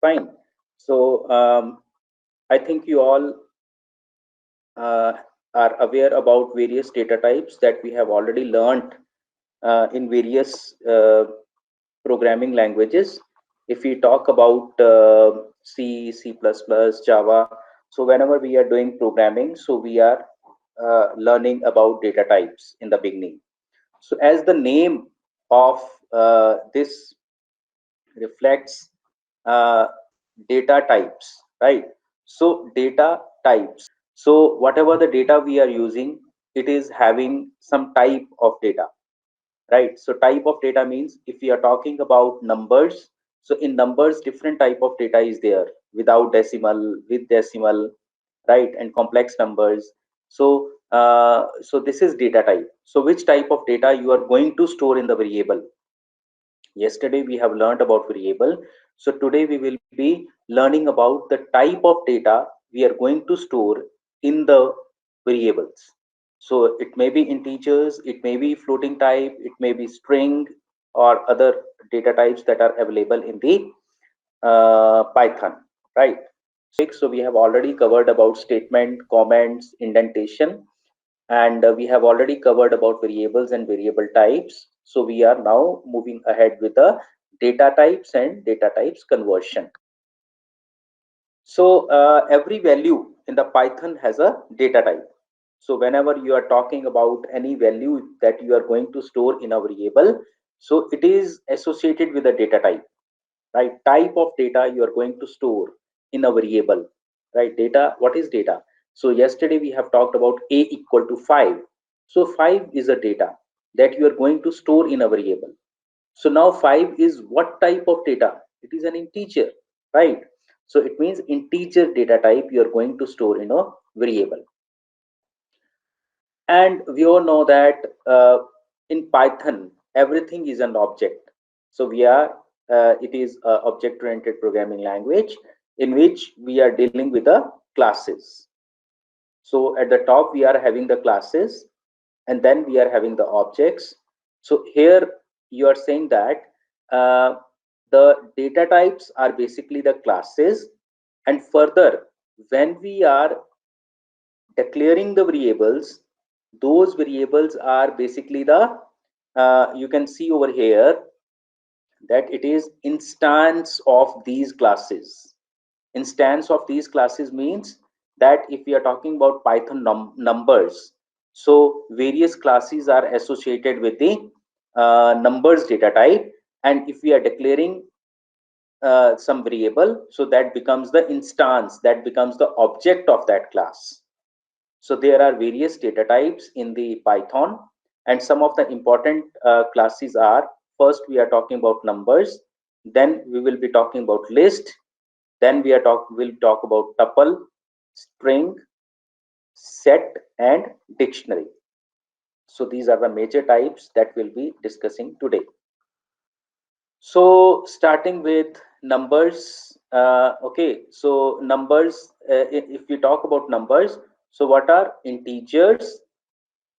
Fine. So I think you all uh, are aware about various data types that we have already learned in various programming languages. If we talk about C, C++, Java, so whenever we are doing programming, so we are learning about data types in the beginning. So as the name of this reflects uh, data types, right? So data types. So whatever the data we are using, it is having some type of data, right? So type of data means if we are talking about numbers, so in numbers different type of data is there, without decimal, with decimal, right, and complex numbers. So so this is data type. So which type of data you are going to store in the variable? Yesterday we have learned about variable, so today we will be learning about the type of data we are going to store in the variables. So it may be integers, it may be floating type, it may be string or other data types that are available in the Python, right? So we have already covered about statement, comments, indentation, and we have already covered about variables and variable types. So we are now moving ahead with the data types and data types conversion. So every value in the Python has a data type. So whenever you are talking about any value that you are going to store in a variable, so it is associated with a data type, right? Type of data you are going to store in a variable, right? Data, what is data? So yesterday we have talked about a equal to 5. So 5 is a data that you are going to store in a variable. So now 5 is what type of data? It is an integer, right? So it means integer data type you are going to store in a variable. And we all know that in Python, everything is an object. So it is a object-oriented programming language in which we are dealing with the classes. So at the top, we are having the classes, and then we are having the objects. So here you are saying that uh, the data types are basically the classes, and further, when we are declaring the variables, those variables are basically the you can see over here that it is instance of these classes. Instance of these classes means that if we are talking about Python numbers, so various classes are associated with the numbers data type, and if we are declaring some variable, so that becomes the instance, that becomes the object of that class. So there are various data types in the Python, and some of the important classes are, first we are talking about numbers, then we will be talking about list, then we'll talk about tuple, string, set, and dictionary. So these are the major types that we'll be discussing today. So starting with numbers, okay, so numbers, if we talk about numbers, so what are integers,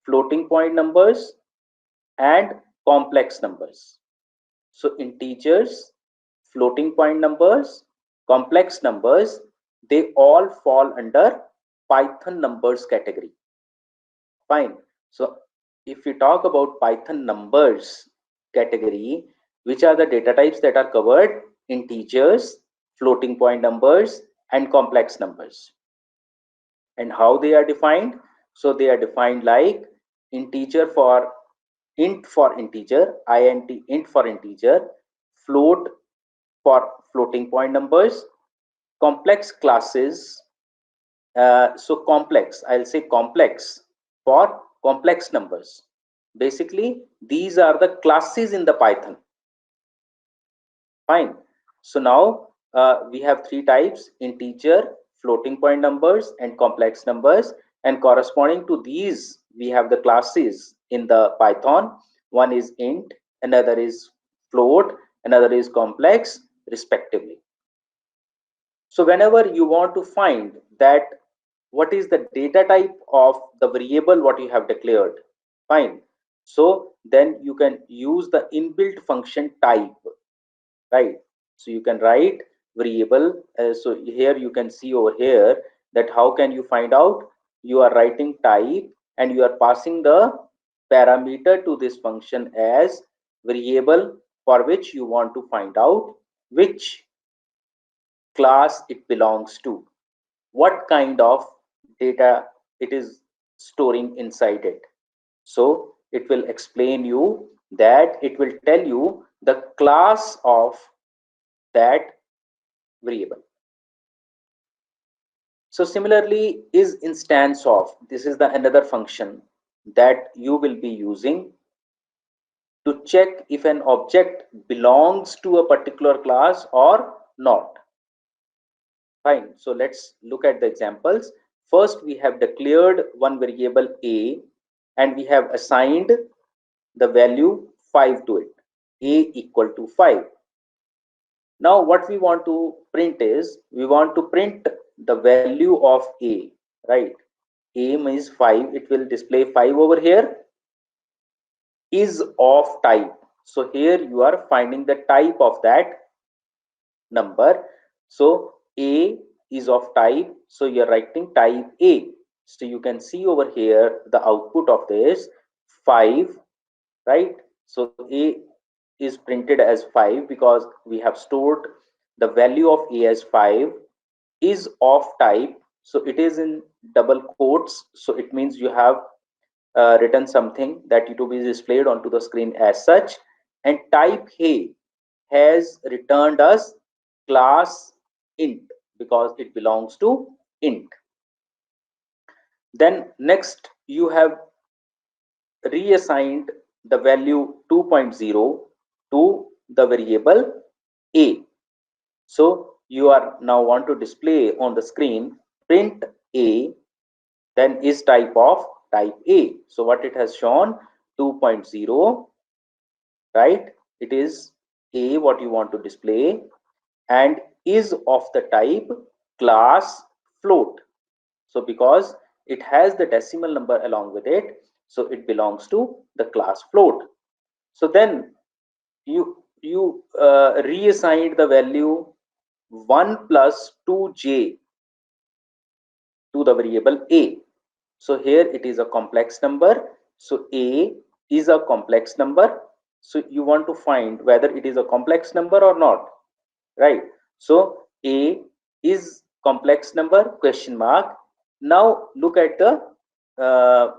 floating point numbers, and complex numbers? So integers, floating point numbers, complex numbers, they all fall under Python numbers category. Fine. So if we talk about Python numbers category, which are the data types that are covered? Integers, floating point numbers, and complex numbers. And how they are defined? So they are defined like integer for int for integer, int for integer, float for floating point numbers, complex classes. So complex, I'll say complex for complex numbers. Basically, these are the classes in the Python. Fine. So now we have three types: integer, floating point numbers, and complex numbers. And corresponding to these, we have the classes in the Python. One is int, another is float, another is complex, respectively. So whenever you want to find that what is the data type of the variable what you have declared, fine. So then you can use the inbuilt function type, right? So you can write variable. So here you can see over here that how can you find out? You are writing type and you are passing the parameter to this function as variable, for which you want to find out which class it belongs to, what kind of data it is storing inside it. So it will explain you that, it will tell you the class of that variable. So similarly is instance of, this is the another function that you will be using to check if an object belongs to a particular class or not. Fine. So let's look at the examples. First, we have declared one variable a and we have assigned the value 5 to it, a equal to 5. Now what we want to print is, we want to print the value of a, right? A is 5, it will display 5 over here, is of type. So here you are finding the type of that number. So a is of type, so you're writing type a. So you can see over here the output of this 5, right? So a is printed as 5 because we have stored the value of a as 5, is of type, so it is in double quotes, so it means you have written something that it will be displayed onto the screen as such. And type a has returned us class int because it belongs to int. Then next you have reassigned the value 2.0 to the variable a. So you are now want to display on the screen print a, then is type of type a. So what it has shown 2.0, right? It is a what you want to display, and is of the type class float. So because it has the decimal number along with it, so it belongs to the class float. So then you reassigned the value 1 plus 2j to the variable a. So here it is a complex number, so a is a complex number, so you want to find whether it is a complex number or not, right? So a is complex number, question mark. Now look at the uh,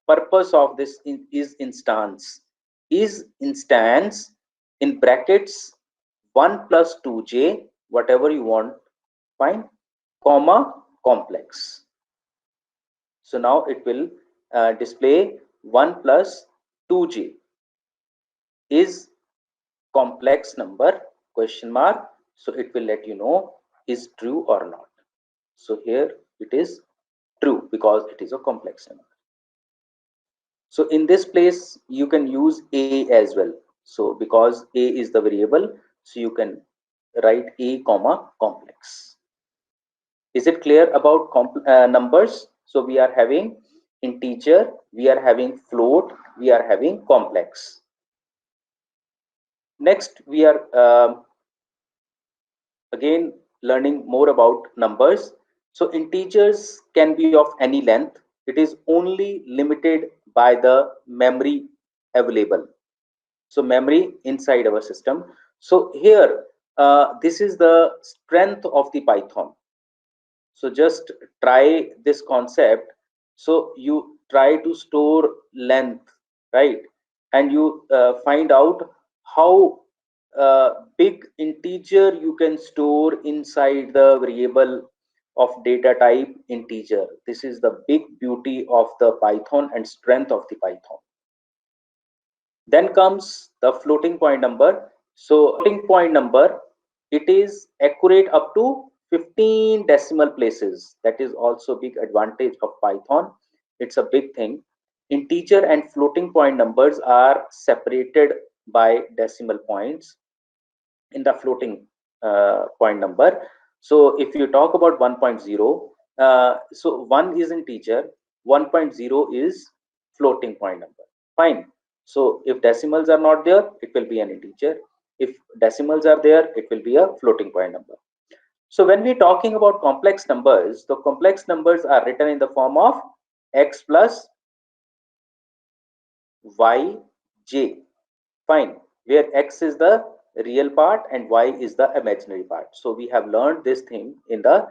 purpose of this is instance. Is instance in brackets 1 plus 2j, whatever you want, fine, comma complex. So now it will display 1 plus 2j is complex number, question mark. So it will let you know is true or not. So here it is true because it is a complex number. So in this place you can use a as well. So because a is the variable, so you can write a comma complex. Is it clear about numbers? So we are having integer, we are having float, we are having complex. Next we are again learning more about numbers. So integers can be of any length. It is only limited by the memory available. So memory inside our system. So here this is the strength of the Python. So just try this concept. So you try to store length, right? And you find out how big integer you can store inside the variable of data type integer. This is the big beauty of the Python and strength of the Python. Then comes the floating point number. So floating point number, it is accurate up to 15 decimal places. That is also big advantage of Python. It's a big thing. Integer and floating point numbers are separated by decimal points in the floating point number. So if you talk about 1.0, so 1 is integer, 1.0 is floating point number. Fine. So if decimals are not there, it will be an integer. If decimals are there, it will be a floating point number. So when we're talking about complex numbers, the complex numbers are written in the form of x plus y j. Fine, where x is the real part and y is the imaginary part. So we have learned this thing in the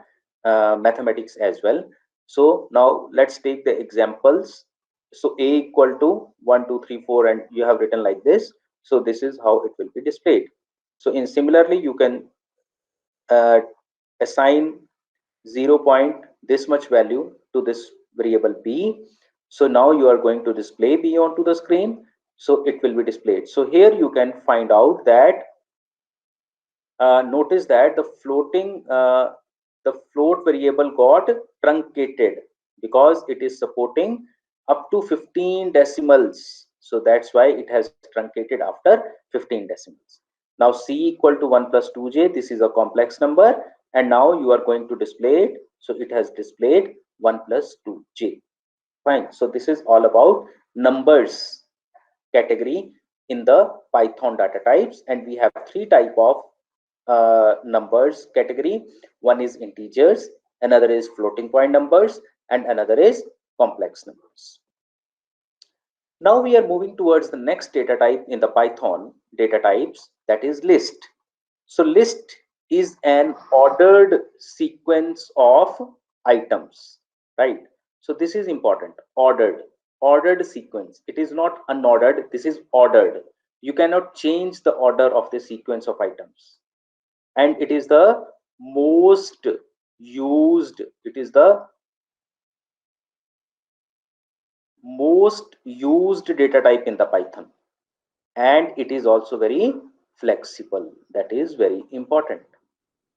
mathematics as well. So now let's take the examples. So a equal to 1 2 3 4, and you have written like this. So this is how it will be displayed. So in similarly you can uh, assign 0 point this much value to this variable b. So now you are going to display b onto the screen, so it will be displayed. So here you can find out that notice that the float variable got truncated because it is supporting up to 15 decimals. So that's why it has truncated after 15 decimals. Now c equal to 1 plus 2j, this is a complex number, and now you are going to display it. So it has displayed 1 plus 2j. Fine. So this is all about numbers category in the Python data types, and we have three type of numbers category. One is integers, another is floating point numbers, and another is complex numbers. Now we are moving towards the next data type in the Python data types, that is list. So list is an ordered sequence of items, right? So this is important. Ordered sequence. It is not unordered. This is ordered. You cannot change the order of the sequence of items, and it is the most used. It is the most used data type in the Python, and it is also very flexible. That is very important.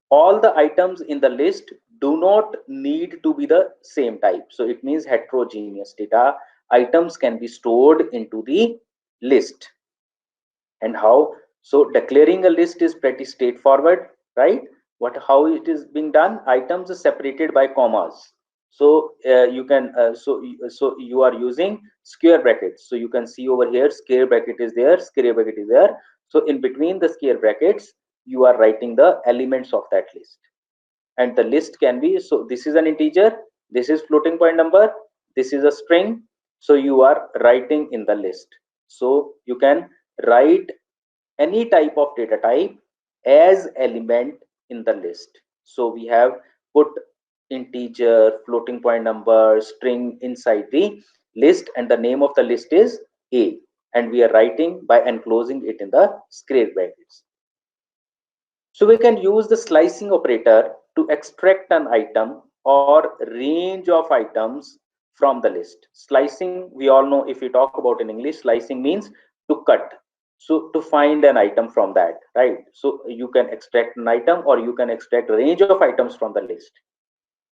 All the items in the list do not need to be the same type. So it means heterogeneous data items can be stored into the list. And how? So declaring a list is pretty straightforward, right? What how it is being done? Items are separated by commas. So you can so you are using square brackets. So you can see over here square bracket is there, square bracket is there. So in between the square brackets, you are writing the elements of that list. And the list can be, so this is an integer, this is floating point number, this is a string. So you are writing in the list. So you can write any type of data type as element in the list. So we have put integer, floating point number, string inside the list, and the name of the list is a, and we are writing by enclosing it in the square brackets. So we can use the slicing operator to extract an item or range of items from the list. Slicing, we all know, if we talk about in English, slicing means to cut. So to find an item from that, right? So you can extract an item or you can extract a range of items from the list.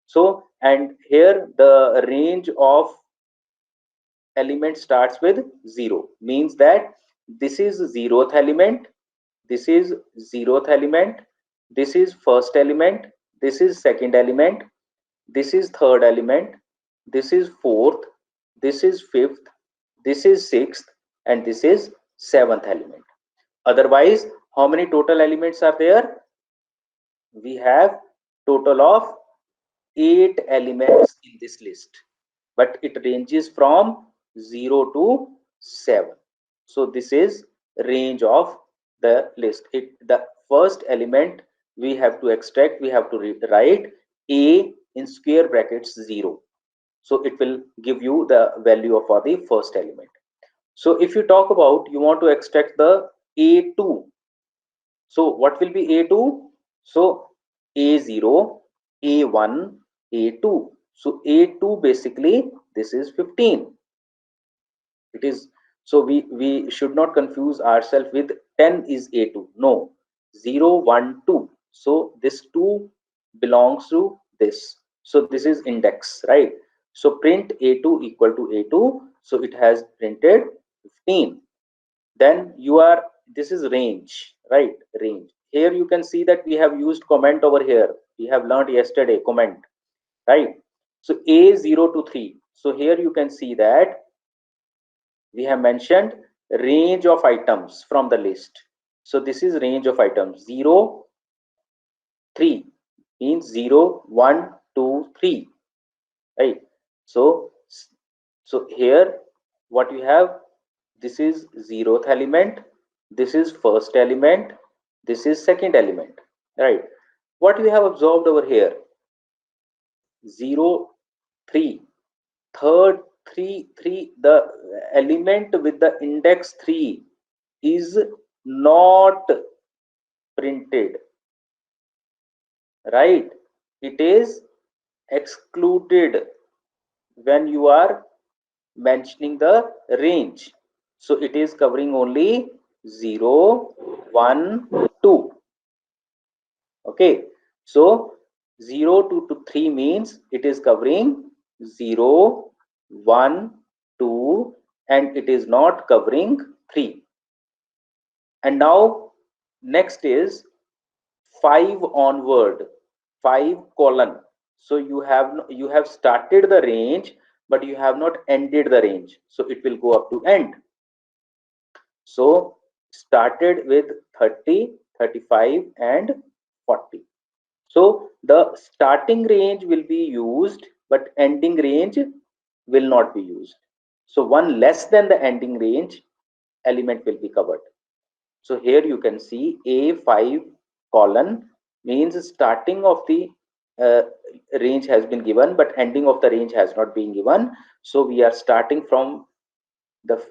So, and here the range of element starts with 0, means that this is zeroth element, this is zeroth element, this is first element, this is second element, this is third element, this is fourth, this is fifth, this is sixth, and this is seventh element. Otherwise, how many total elements are there? We have total of 8 elements in this list, but it ranges from 0 to 7. So this is range of the list. The first element we have to extract, we have to write a in square brackets 0. So it will give you the value for the first element. So if you talk about, you want to extract the a2. So what will be a2? So a0, a1, a2. So a2 basically this is 15. It is, so we should not confuse ourselves with 10 is a2. No, 0, 1, 2. So this 2 belongs to this. So this is index, right? So print a2 equal to a2. So it has printed 15. Then you are, this is range, right? Range. Here you can see that we have used comment over here. We have learned yesterday comment, right? So a0 to 3. So here you can see that we have mentioned range of items from the list. So this is range of items 0, 3. means 0, 1, 2, 3, right? So here what you have, this is zeroth element, this is first element, this is second element, right? What we have observed over here, 0, 3, third 3, 3, the element with the index 3 is not printed, right? It is excluded when you are mentioning the range. So it is covering only 0, 1, 2. Okay. So 0 to 3 means it is covering 0, 1, 2, and it is not covering 3. And now next is 5 onward, 5 colon. So you have started the range, but you have not ended the range, so it will go up to end. So started with 30, 35, and 40. So the starting range will be used, but ending range will not be used. So one less than the ending range element will be covered. So here you can see A5 colon means starting of the uh, range has been given, but ending of the range has not been given. So we are starting from the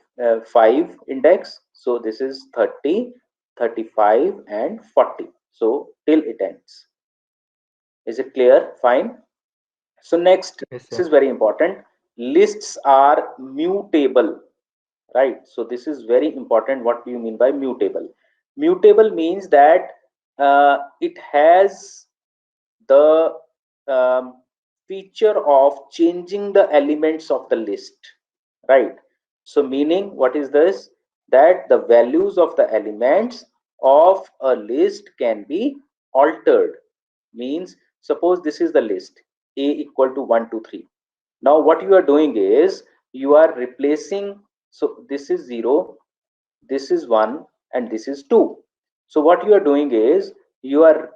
5 index. So this is 30, 35, and 40. So till it ends. Is it clear? Fine. So next, Yes, this sir. is very important. Lists are mutable, right? So this is very important. What do you mean by mutable? Mutable means that it has the feature of changing the elements of the list, right? So meaning, what is this? That the values of the elements of a list can be altered. Means, suppose this is the list a equal to 1 2 3. Now what you are doing is you are replacing, so this is 0, this is 1, and this is 2. So what you are doing is you are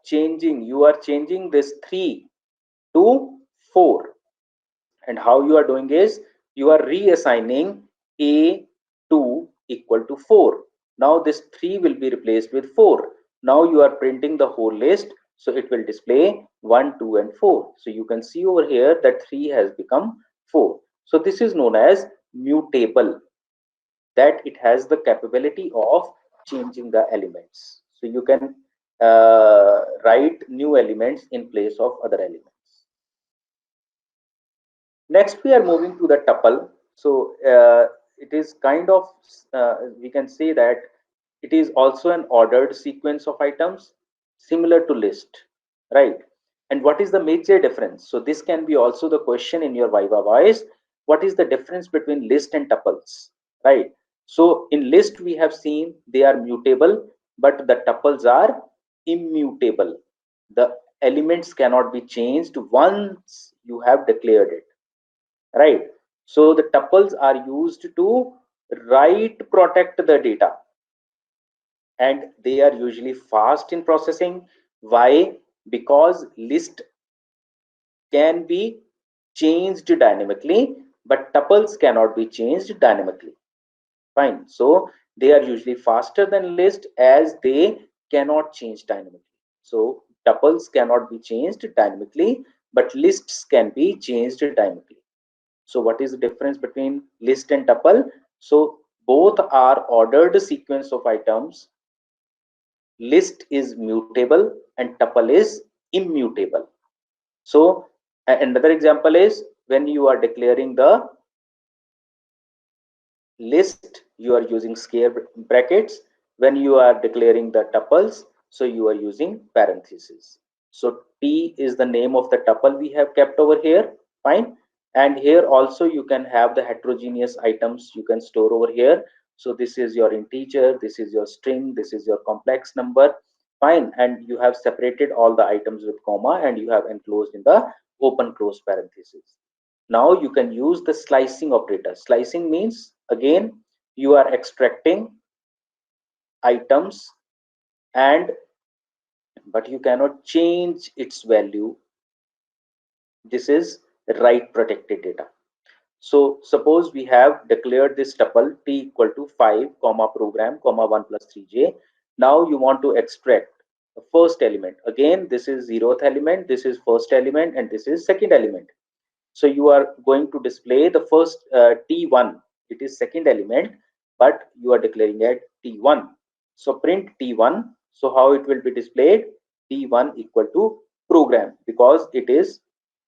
changing this 3 to 4. And how you are doing is you are reassigning a2 equal to 4. Now this 3 will be replaced with 4. Now you are printing the whole list, so it will display 1 2 and 4. So you can see over here that 3 has become 4. So this is known as mutable, that it has the capability of changing the elements. So you can write new elements in place of other elements. Next, we are moving to the tuple. So it is kind of, we can say that it is also an ordered sequence of items similar to list, right? And what is the major difference? So this can be also the question in your Viva voice. What is the difference between list and tuples, right? So in list, we have seen they are mutable, but the tuples are immutable. The elements cannot be changed once you have declared it, right? So the tuples are used to write protect the data, and they are usually fast in processing. Why? Because list can be changed dynamically, but tuples cannot be changed dynamically. Fine. So they are usually faster than list as they cannot change dynamically. So tuples cannot be changed dynamically, but lists can be changed dynamically. So what is the difference between list and tuple? So both are ordered sequence of items. List is mutable and tuple is immutable. So another example is when you are declaring the list, you are using square brackets. When you are declaring the tuples, so you are using parentheses. So t is the name of the tuple we have kept over here. Fine. And here also you can have the heterogeneous items you can store over here. So this is your integer, this is your string, this is your complex number. Fine. And you have separated all the items with comma, and you have enclosed in the open close parentheses. Now you can use the slicing operator. Slicing means, again, you are extracting items and but you cannot change its value. This is write protected data. So suppose we have declared this tuple t equal to 5 comma program comma 1 plus 3j. Now you want to extract the first element. Again, this is zeroth element, this is first element, and this is second element. So you are going to display the first t1. It is second element, but you are declaring it t1. So print t1. So how it will be displayed? T1 equal to program, because it is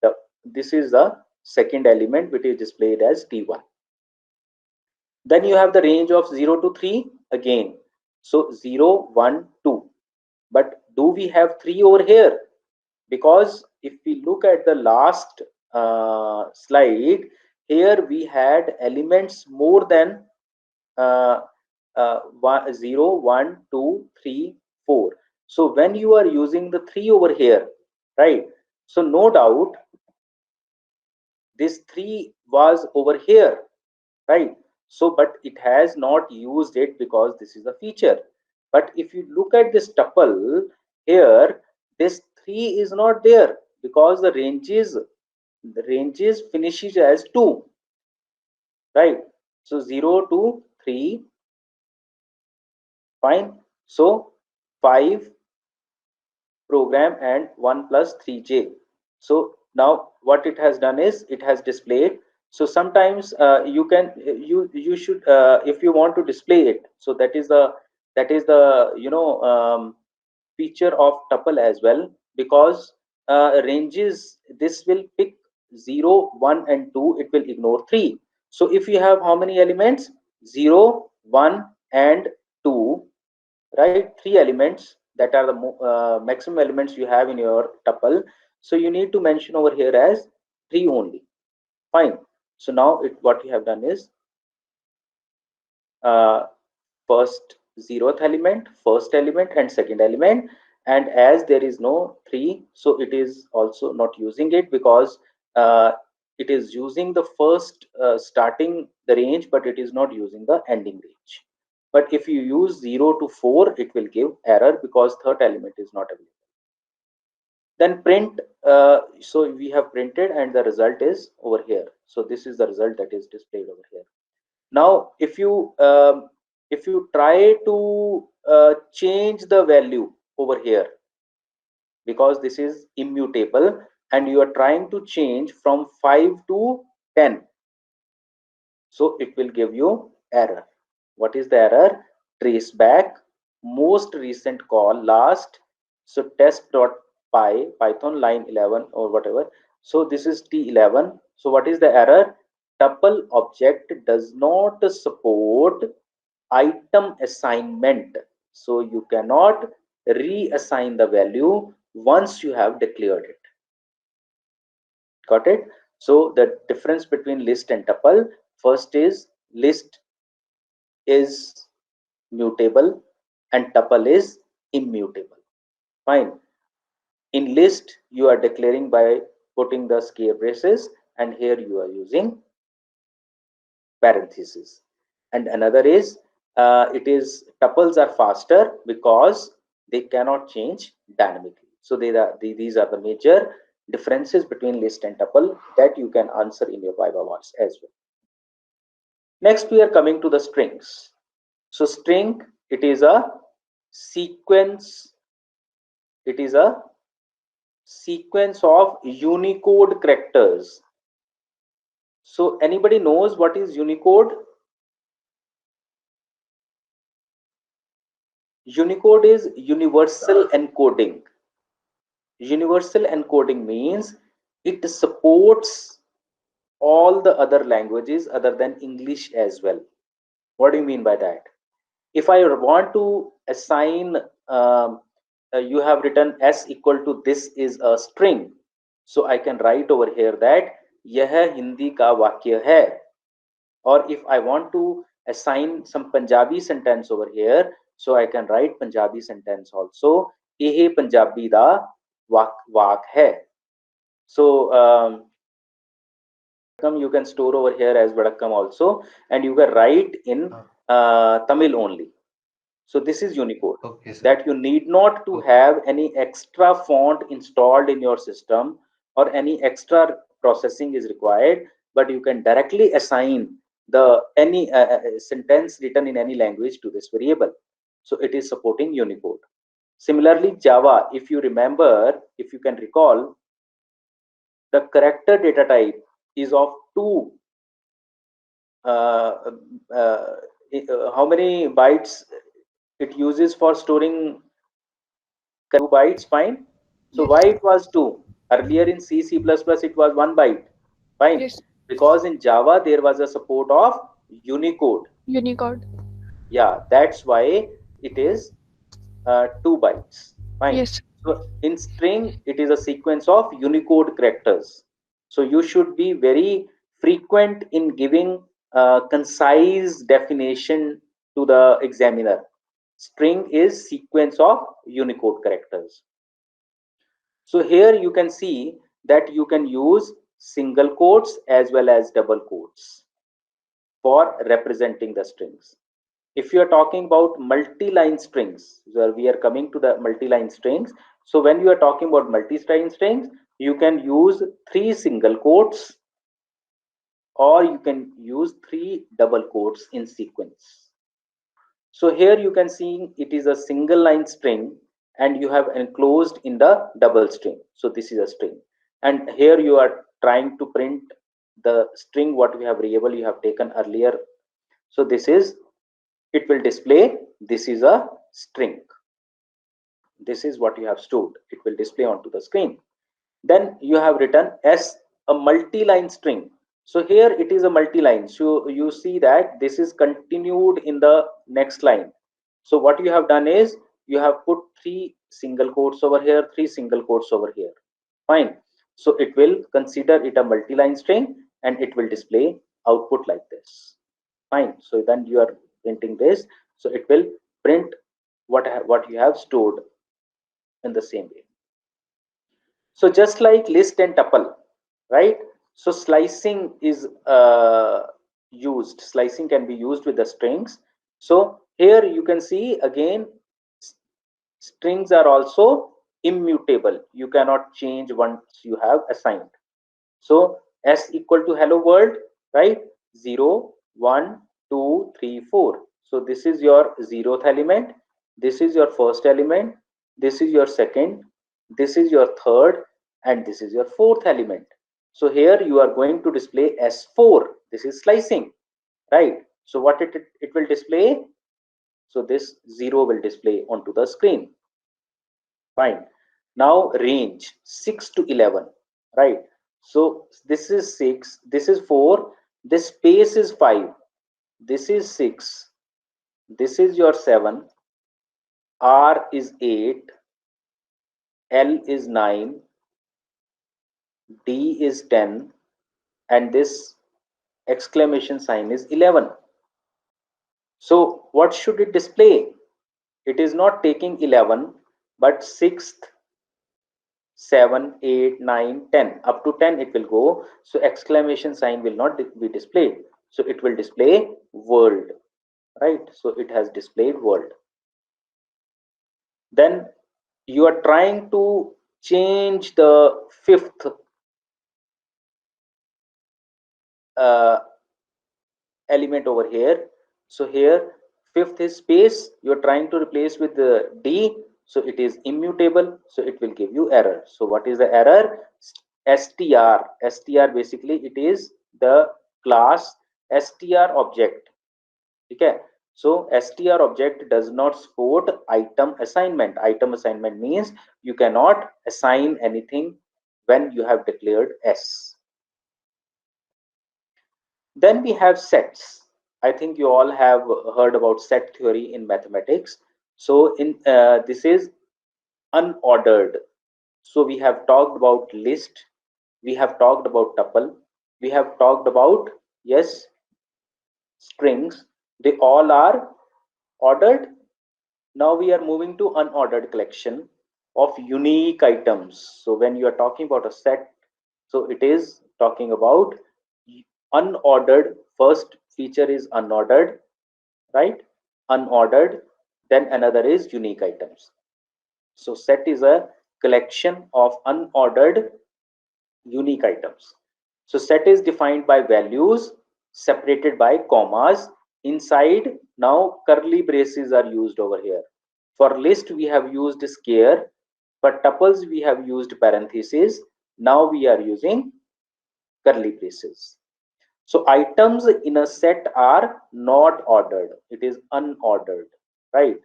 the, this is the second element which is displayed as t1. Then you have the range of 0 to 3 again. So 0, 1, 2. But do we have 3 over here? Because if we look at the last slide, here we had elements more than uh, 0, 1, 2, 3, 4. So when you are using the 3 over here, right? So no doubt this 3 was over here, right? So but it has not used it because this is a feature. But if you look at this tuple here, this 3 is not there because the ranges finishes as 2, right? So 0 to 3, fine. So 5 program and 1 plus 3j. So now what it has done is it has displayed. So sometimes you can you should if you want to display it, so that is the feature of tuple as well, because ranges, this will pick 0, 1 and 2, it will ignore 3. So if you have how many elements? 0, 1 and 2, right? 3 elements that are the maximum elements you have in your tuple. So you need to mention over here as 3 only. Fine. So now what you have done is uh, first zeroth element, first element, and second element. And as there is no 3, so it is also not using it, because uh, it is using the first starting the range, but it is not using the ending range. But if you use 0 to 4, it will give error because third element is not available. Then print, so we have printed and the result is over here. So this is the result that is displayed over here. Now if you try to change the value over here, because this is immutable, and you are trying to change from 5 to 10, so it will give you error. What is the error? Trace back most recent call last. So test.py python line 11 or whatever. So this is t11. So what is the error? Tuple object does not support item assignment. So you cannot reassign the value once you have declared it. Got it? So the difference between list and tuple: first is list is mutable and tuple is immutable. Fine. In list, you are declaring by putting the scare braces, and here you are using parentheses. And another is it is tuples are faster because they cannot change dynamically. So these are the major differences between list and tuple that you can answer in your Viva Voice as well. Next, we are coming to the strings. So string, it is a sequence. It is a sequence of Unicode characters. So anybody knows what is Unicode? Unicode is universal encoding. Universal encoding means it supports all the other languages other than English as well. What do you mean by that? If I want to assign, you have written s equal to this is a string, so I can write over here that यह हिंदी का वाक्य है. Or if I want to assign some Punjabi sentence over here, so I can write Punjabi sentence also. ਇਹ ਪੰਜਾਬੀ ਦਾ ਵਾਕ ਹੈ. So you can store over here as Vadakkam also, and you can write in Tamil only. So this is Unicode, Okay, sir. that you need not to Okay. have any extra font installed in your system or any extra processing is required, but you can directly assign the any sentence written in any language to this variable. So it is supporting Unicode. Similarly, Java, if you remember, if you can recall, the character data type is of two. Uh, uh, how many bytes it uses for storing 2 bytes? Fine. So Yes. why it was two? Earlier in C, C++, it was 1 byte. Fine. Yes. Because in Java there was a support of Unicode. Unicode. Yeah, that's why it is 2 bytes. Fine. Yes. So in string, it is a sequence of Unicode characters. So you should be very frequent in giving concise definition to the examiner. String is sequence of Unicode characters. So here you can see that you can use single quotes as well as double quotes for representing the strings. If you are talking about multi-line strings, where we are coming to the multi-line strings, so when you are talking about multi-line strings, you can use 3 single quotes or you can use 3 double quotes in sequence. So here you can see it is a single line string and you have enclosed in the double string. So this is a string, and here you are trying to print the string what we have variable you have taken earlier. So this is, it will display this is a string. This is what you have stored. It will display onto the screen. Then you have written as a multi-line string. So here it is a multi-line. So you see that this is continued in the next line. So what you have done is you have put 3 single quotes over here, 3 single quotes over here. Fine. So it will consider it a multi-line string and it will display output like this. Fine. So then you are printing this. So it will print what you have stored in the same way. So just like list and tuple, right? So slicing is used. Slicing can be used with the strings. So here you can see again, strings are also immutable. You cannot change once you have assigned. So s equal to hello world, right? 0, 1, 2, 3, 4. So this is your 0th element. This is your first element. This is your second. This is your third. And this is your fourth element. So here you are going to display S4. This is slicing, right? So what it will display? So this 0 will display onto the screen. Fine. Now range 6 to 11, right? So this is 6, this is 4, this space is 5, this is 6, this is your 7, R is 8, L is 9, D is 10, and this exclamation sign is 11. So what should it display? It is not taking 11, but 6th, 7, 8, 9, 10. Up to 10 it will go. So exclamation sign will not be displayed. So it will display world, right? So it has displayed world. Then you are trying to change the fifth uh, element over here. So here fifth is space. You are trying to replace with the D. So it is immutable. So it will give you error. So what is the error? str basically it is the class str object. Okay. So str object does not support item assignment. Item assignment means you cannot assign anything when you have declared s. Then we have sets. I think you all have heard about set theory in mathematics. So in this is unordered. So we have talked about list, we have talked about tuple, we have talked about, yes, strings. They all are ordered. Now we are moving to unordered collection of unique items. So when you are talking about a set, so it is talking about unordered. First feature is unordered, right? Unordered. then another is unique items. So set is a collection of unordered unique items. So set is defined by values separated by commas. Inside, now curly braces are used over here. For list, we have used scare. For tuples, we have used parentheses. Now we are using curly braces. So items in a set are not ordered. It is unordered, right?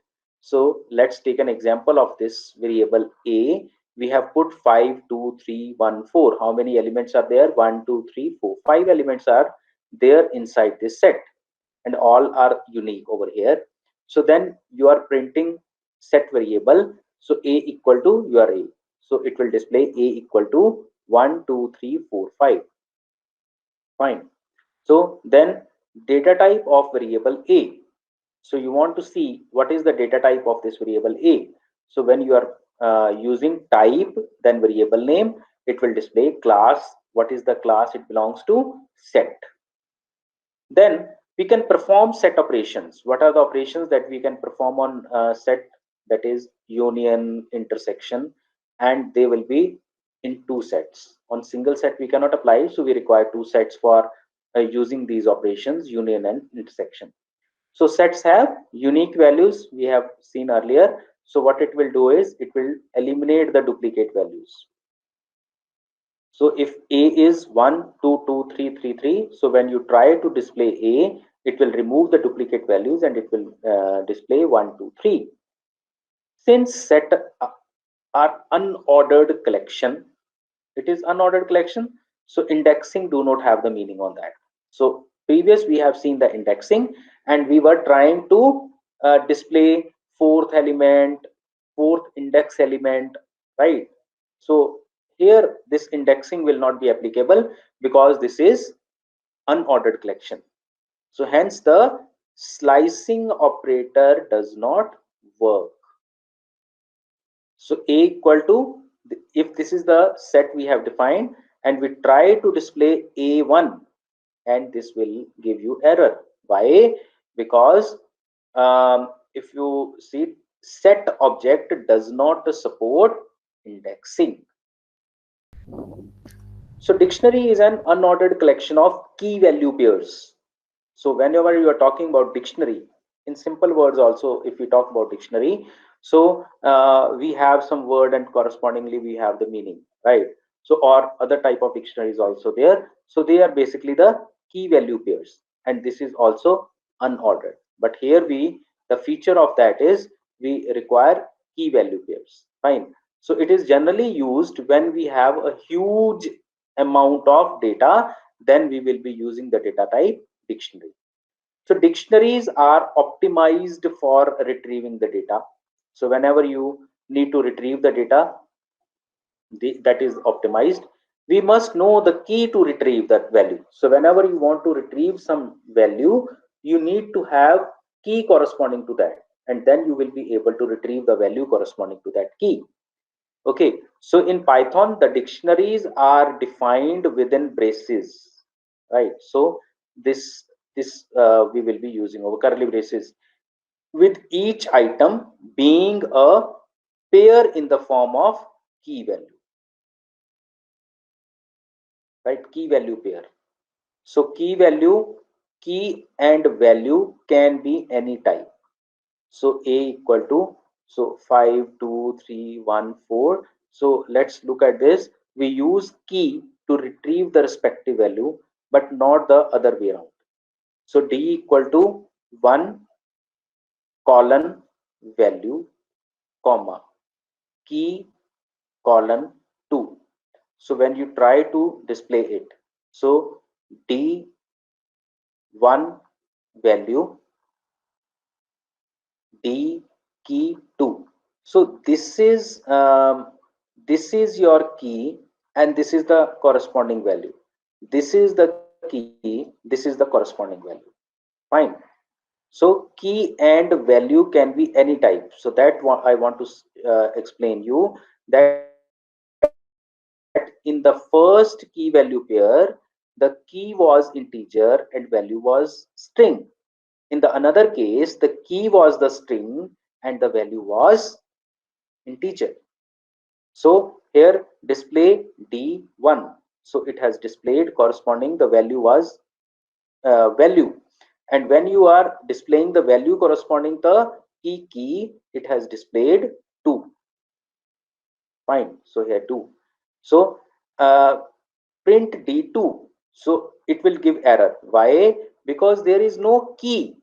So let's take an example of this variable a. We have put 5, 2, 3, 1, 4. How many elements are there? 1, 2, 3, 4. 5 elements are there inside this set, and all are unique over here. So then you are printing set variable. So a equal to your a. So it will display a equal to 1, 2, 3, 4, 5. Fine. So then data type of variable a. So you want to see what is the data type of this variable a. So when you are using type, then variable name, it will display class. What is the class it belongs to? Set. Then we can perform set operations. What are the operations that we can perform on set? That is union, intersection, and they will be in two sets. On single set we cannot apply, so we require two sets for using these operations, union and intersection. So sets have unique values we have seen earlier. So what it will do is it will eliminate the duplicate values. So if A is 1, 2, 2, 3, 3, 3, so when you try to display A, it will remove the duplicate values and it will display 1, 2, 3. Since set are unordered collection, it is unordered collection, so indexing do not have the meaning on that. So previous we have seen the indexing, and we were trying to display fourth element, fourth index element, right? So here this indexing will not be applicable because this is unordered collection. So hence the slicing operator does not work. So a equal to, if this is the set we have defined and we try to display a1, and this will give you error. Why? Because if you see, set object does not support indexing. So dictionary is an unordered collection of key value pairs. So whenever you are talking about dictionary, in simple words also, if we talk about dictionary, so we have some word and correspondingly we have the meaning, right? So or other type of dictionaries also there. So they are basically the key value pairs, and this is also unordered. But here the feature of that is we require key value pairs. Fine. So it is generally used when we have a huge amount of data, then we will be using the data type dictionary. So dictionaries are optimized for retrieving the data. So whenever you need to retrieve the data that is optimized, we must know the key to retrieve that value. So whenever you want to retrieve some value, you need to have key corresponding to that, and then you will be able to retrieve the value corresponding to that key. Okay, so in Python, the dictionaries are defined within braces, right? So this we will be using over curly braces, with each item being a pair in the form of key value, right? Key value pair. So key and value can be any type. So a equal to, so 5, 2, 3, 1, 4. So let's look at this. We use key to retrieve the respective value, but not the other way around. So d equal to 1 colon value comma key colon 2. So when you try to display it, so d 1 value d key 2. So this is your key, and this is the corresponding value. This is the key, this is the corresponding value. Fine. So key and value can be any type. So that what I want to explain you, that in the first key value pair, the key was integer and value was string. In the another case, the key was the string and the value was and the value was integer. So here display D1. So it has displayed corresponding the value was value, and when you are displaying the value corresponding the key, it has displayed 2. Fine. So here 2. So print D2. So it will give error. Why? Because there is no key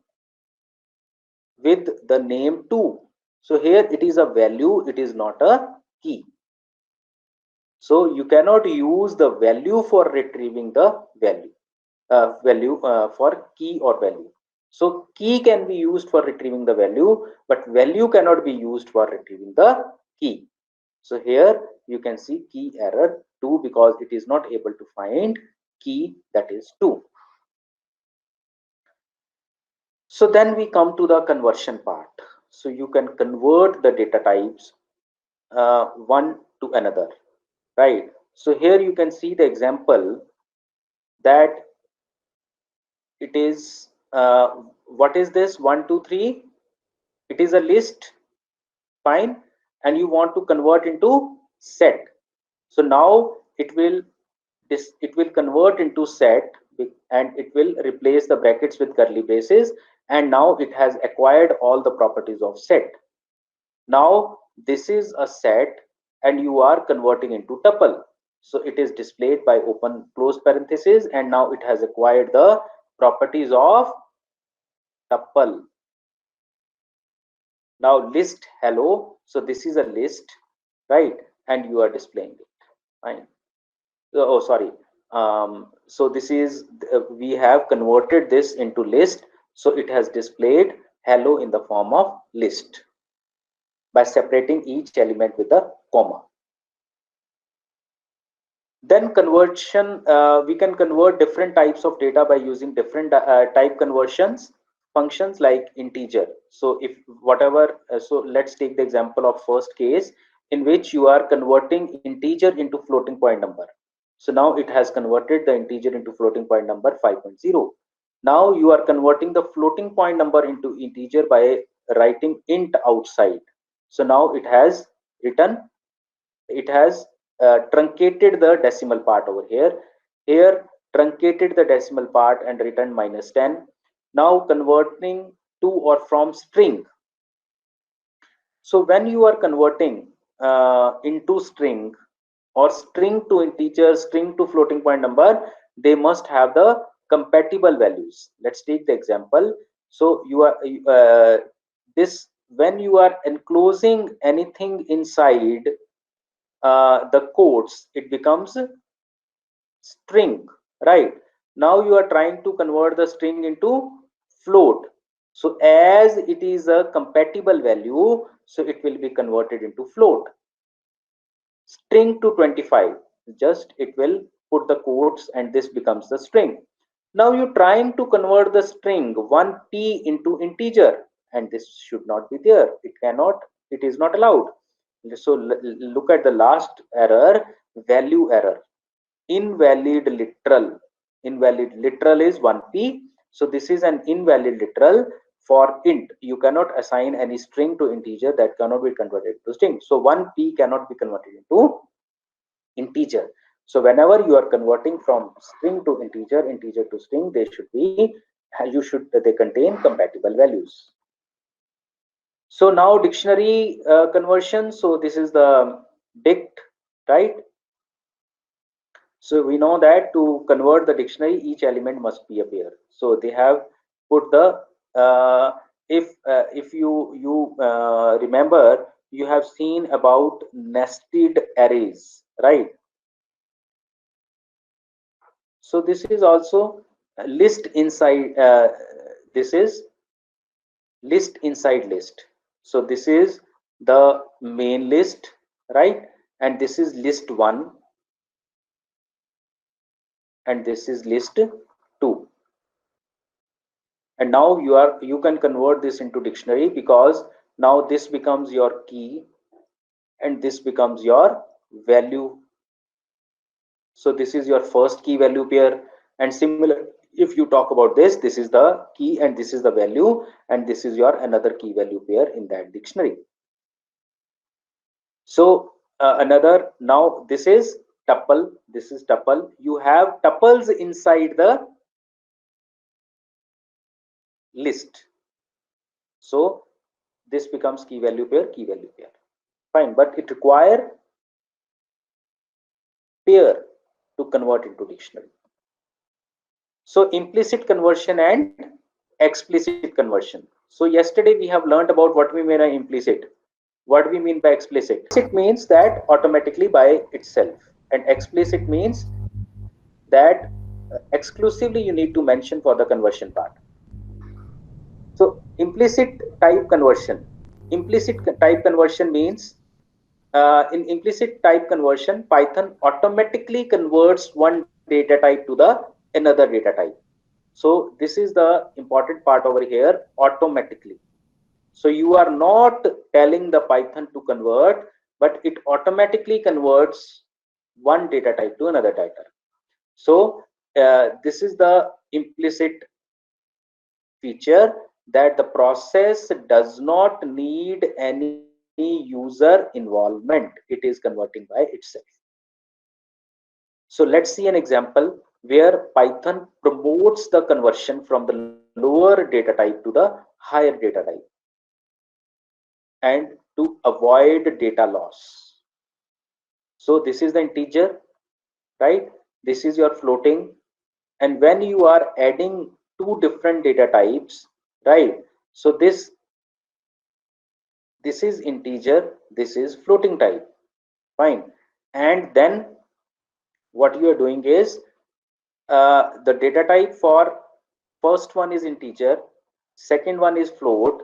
with the name 2. So here it is a value, it is not a key. So you cannot use the value for retrieving the value for key or value. So key can be used for retrieving the value, but value cannot be used for retrieving the key. So here you can see key error 2 because it is not able to find key, that is 2. So then we come to the conversion part. So you can convert the data types one to another, right? So here you can see the example that it is what is this 1 2 3? It is a list, fine, and you want to convert into set. So now it will convert into set, and it will replace the brackets with curly braces, and now it has acquired all the properties of set. Now this is a set and you are converting into tuple. So it is displayed by open close parenthesis, and now it has acquired the properties of tuple. Now list hello. So this is a list, right? And you are displaying it. Fine. Oh, sorry. So this is we have converted this into list. So it has displayed hello in the form of list by separating each element with a comma. Then conversion, we can convert different types of data by using different type conversions functions like integer. So if whatever, so let's take the example of first case in which you are converting integer into floating point number. So now it has converted the integer into floating point number 5.0. Now you are converting the floating point number into integer by writing int outside. So now it has truncated the decimal part over here. Here truncated the decimal part and returned -10. Now converting to or from string. So when you are converting into string or string to integer, string to floating point number, they must have the compatible values. Let's take the example. So you are this when you are enclosing anything inside the quotes, it becomes string, right? Now you are trying to convert the string into float. So as it is a compatible value, so it will be converted into float. String to 25, just it will put the quotes and this becomes the string. Now you're trying to convert the string 1p into integer, and this should not be there. It cannot, it is not allowed. So look at the last error, value error. Invalid literal. Invalid literal is 1p. So this is an invalid literal for int. You cannot assign any string to integer that cannot be converted to string. So 1p cannot be converted into integer. So whenever you are converting from string to integer, integer to string, they contain compatible values. So now dictionary conversion. So this is the dict, right? So we know that to convert the dictionary, each element must be a pair. So they have put the if you remember, you have seen about nested arrays, right? So this is also list inside. This is list inside list. So this is the main list, right? And this is list 1, and this is list 2. And now you can convert this into dictionary, because now this becomes your key and this becomes your value. So this is your first key value pair, and if you talk about this, this is the key and this is the value, and this is your another key value pair in that dictionary. So another, now this is tuple, this is tuple. You have tuples inside the list. So this becomes key value pair, key value pair. Fine, but it require pair to convert into dictionary. So implicit conversion and explicit conversion. So yesterday we have learned about what we mean by implicit. What we mean by explicit? It means that automatically by itself, and explicit means that exclusively you need to mention for the conversion part. So implicit type conversion. Implicit type conversion means in implicit type conversion, Python automatically converts one data type to the another data type. So this is the important part over here, automatically. So you are not telling the Python to convert, but it automatically converts one data type to another data. So this is the implicit feature, that the process does not need any user involvement. It is converting by itself. So let's see an example where Python promotes the conversion from the lower data type to the higher data type, and to avoid data loss. So this is the integer, right? This is your floating. And when you are adding two different data types, right? So this is integer, this is floating type. Fine. And then what you are doing is the data type for first one is integer, second one is float,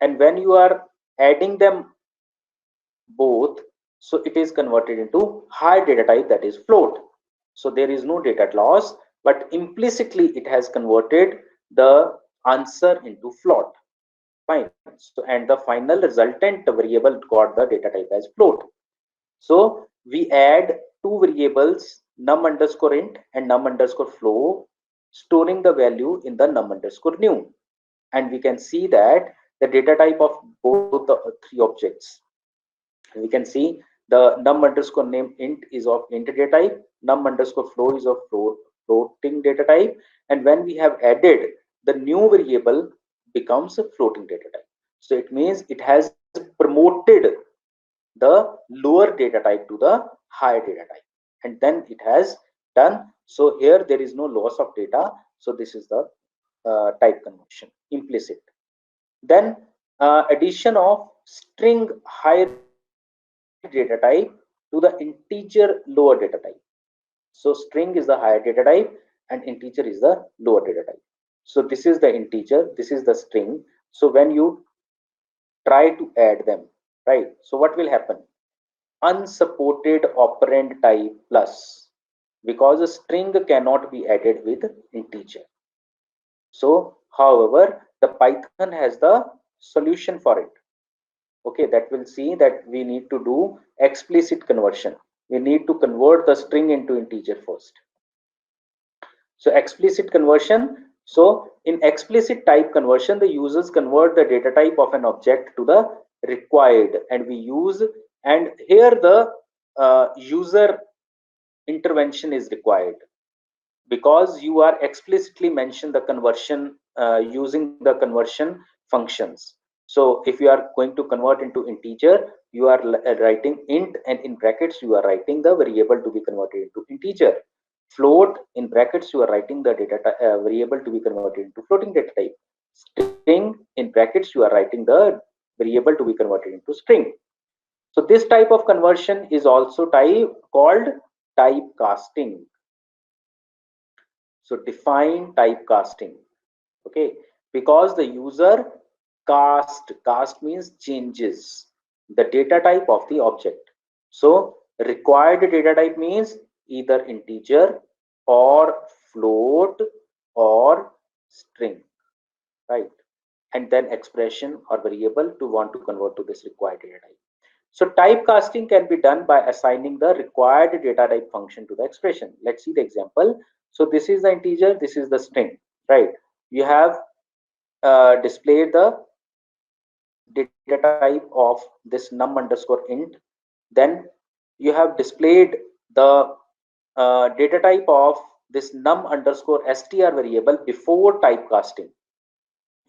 and when you are adding them both, so it is converted into high data type, that is float. So there is no data loss, but implicitly it has converted the answer into float. Fine. So and the final resultant variable got the data type as float. So we add two variables, num underscore int and num underscore flow, storing the value in the num underscore new. And we can see that the data type of both the three objects. We can see the num underscore name int is of int data type, num underscore flow is of floating data type, and when we have added, the new variable becomes a floating data type. So it means it has promoted the lower data type to the higher data type, and then it has done. So here there is no loss of data. So this is the type conversion, implicit. Then addition of string higher data type to the integer lower data type. So string is the higher data type and integer is the lower data type. So this is the integer, this is the string. So when you try to add them, right? So what will happen? Unsupported operand type plus, because a string cannot be added with integer. So however, the Python has the solution for it. Okay, that will see that we need to do explicit conversion. We need to convert the string into integer first. So explicit conversion. So in explicit type conversion, the users convert the data type of an object to the required, and we use, and here the user intervention is required, because you are explicitly mention the conversion using the conversion functions. So if you are going to convert into integer, you are writing int, and in brackets you are writing the variable to be converted into integer. Float, in brackets you are writing the data variable to be converted into floating data type. String, in brackets you are writing the variable to be converted into string. So this type of conversion is also called typecasting. So define typecasting. Okay, because the user cast means changes the data type of the object. So required data type means either integer or float or string, right? And then expression or variable to want to convert to this required data type. So typecasting can be done by assigning the required data type function to the expression. Let's see the example. So this is the integer, this is the string, right? You have displayed the data type of this num underscore int. Then you have displayed the data type of this num underscore str variable before typecasting.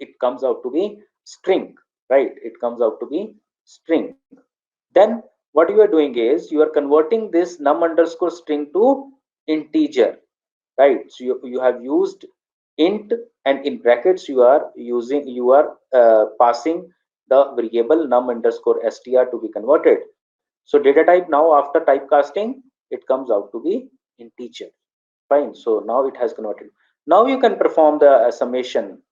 It comes out to be string, right? It comes out to be string. Then what you are doing is you are converting this num underscore string to integer, right? So you have used int, and in brackets you are passing the variable num underscore str to be converted. So data type now after typecasting, it comes out to be integer. Fine. So now it has converted. Now you can perform the summation,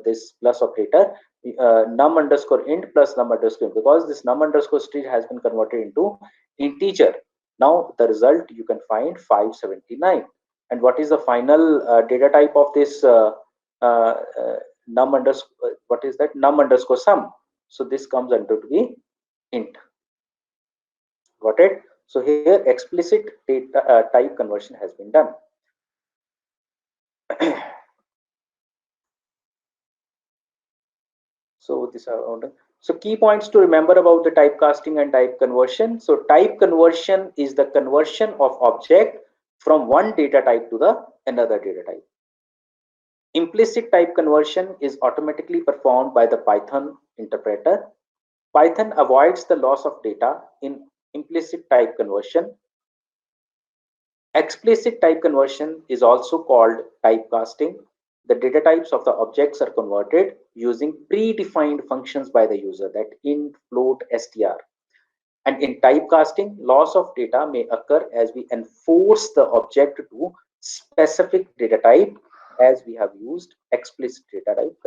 this plus operator, num underscore int plus num underscore int, because this num underscore string has been converted into integer. Now the result you can find 579. And what is the final data type of this uh, num underscore? What is that? Num underscore sum. So this comes under to be int. Got it? So here explicit data type conversion has been done. So this are so key points to remember about the typecasting and type conversion. So type conversion is the conversion of object from one data type to the another data type. Implicit type conversion is automatically performed by the Python interpreter. Python avoids the loss of data in implicit type conversion. Explicit type conversion is also called typecasting. The data types of the objects are converted using predefined functions by the user, that int, float, str. And in typecasting, loss of data may occur as we enforce the object to specific data type, as we have used explicit data type conversion.